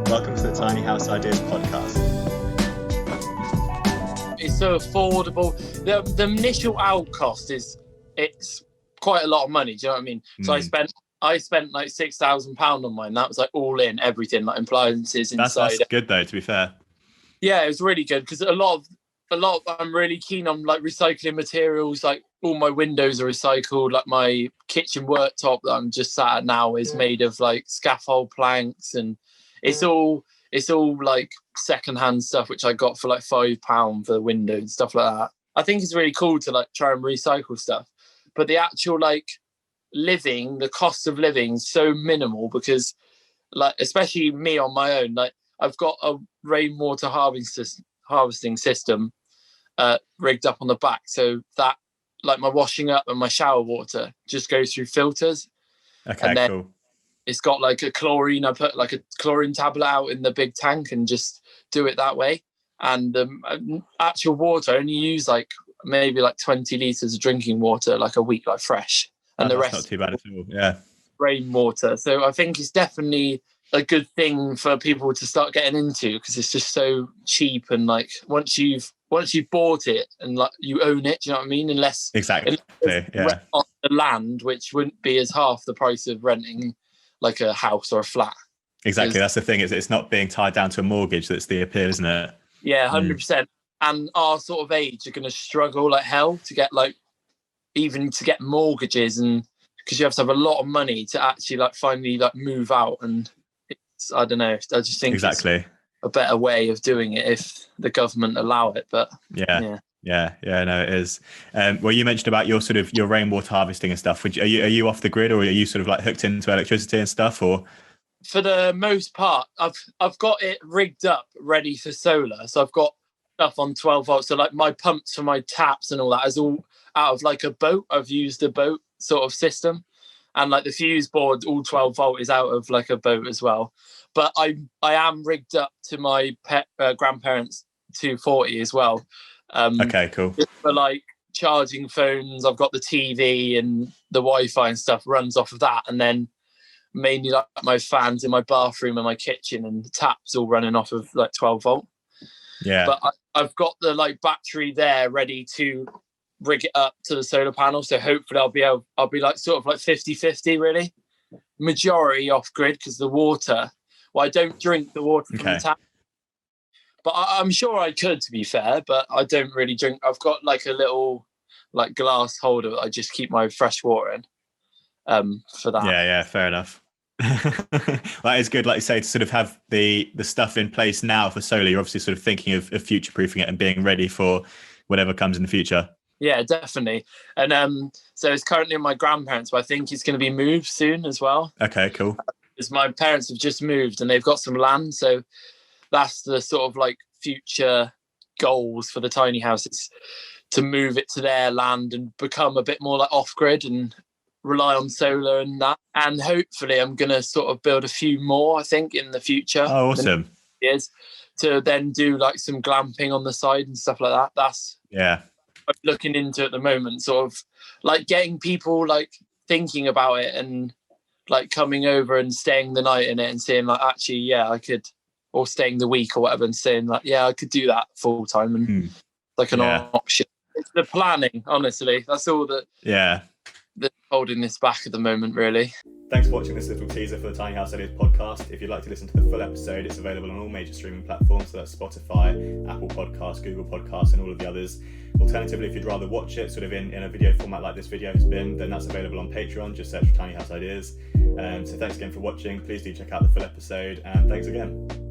Welcome to the Tiny House Ideas podcast. It's so affordable. The initial out cost it's quite a lot of money. Do you know what I mean? So I spent like £6,000 on mine. That was like all in everything, like appliances inside. That's good though, to be fair. Yeah, it was really good because a lot of I'm really keen on like recycling materials. Like all my windows are recycled. Like my kitchen worktop that I'm just sat at now is made of like scaffold planks, and it's all like secondhand stuff which I got for like £5 for the window and stuff like that. I think it's really cool to like try and recycle stuff, but the actual like the cost of living is so minimal because like especially me on my own, like I've got a rainwater harvesting system rigged up on the back, so that like my washing up and my shower water just goes through filters. Okay, cool. It's got like a chlorine. I put like a chlorine tablet out in the big tank and just do it that way. And actual water, I only use like maybe like 20 litres of drinking water like a week, like fresh. And the rest not too bad at all. Yeah. Rainwater. So I think it's definitely a good thing for people to start getting into because it's just so cheap, and like once you've bought it and like you own it, do you know what I mean? Unless yeah, rent on the land, which wouldn't be as half the price of renting like a house or a flat. Exactly, that's the thing. It's not being tied down to a mortgage that's the appeal, isn't it? Yeah, 100%. And our sort of age are going to struggle like hell to get like even to get mortgages, and because you have to have a lot of money to actually like finally like move out. And it's, I don't know, I just think exactly it's a better way of doing it if the government allow it. But yeah, no, it is. Well, you mentioned about your rainwater harvesting and stuff. Are you off the grid, or are you sort of like hooked into electricity and stuff? Or for the most part, I've got it rigged up ready for solar. So I've got stuff on 12 volts. So like my pumps for my taps and all that is all out of like a boat. I've used a boat sort of system, and like the fuse board, all 12 volt is out of like a boat as well. But I am rigged up to my grandparents' 240 as well. Okay, cool. For like charging phones, I've got the TV and the Wi-Fi and stuff runs off of that, and then mainly like my fans in my bathroom and my kitchen, and the taps all running off of like 12 volt. Yeah. But I've got the like battery there ready to rig it up to the solar panel, so hopefully I'll be like sort of like 50-50 really. Majority off grid because the water. Well, I don't drink the water from the tap. But I'm sure I could, to be fair, but I don't really drink. I've got like a little like glass holder that I just keep my fresh water in for that. Yeah, fair enough. That is good, like you say, to sort of have the stuff in place now for solar. You're obviously sort of thinking of future-proofing it and being ready for whatever comes in the future. Yeah, definitely. And so it's currently in my grandparents', but I think it's going to be moved soon as well. Okay, cool. Because my parents have just moved and they've got some land, so that's the sort of like future goals for the tiny house. It's to move it to their land and become a bit more like off grid and rely on solar and that. And hopefully I'm going to sort of build a few more, I think, in the future. Oh, awesome. Years, to then do like some glamping on the side and stuff like that. That's what I'm looking into at the moment, sort of like getting people like thinking about it and like coming over and staying the night in it and saying like, actually, yeah, I could, or staying the week or whatever, and saying like, yeah, I could do that full time and like an option. It's the planning, honestly. That's all that's holding this back at the moment, really. Thanks for watching this little teaser for the Tiny House Ideas podcast. If you'd like to listen to the full episode, it's available on all major streaming platforms. So that's Spotify, Apple Podcasts, Google Podcasts, and all of the others. Alternatively, if you'd rather watch it sort of in a video format like this video has been, then that's available on Patreon. Just search for Tiny House Ideas. So thanks again for watching. Please do check out the full episode, and thanks again.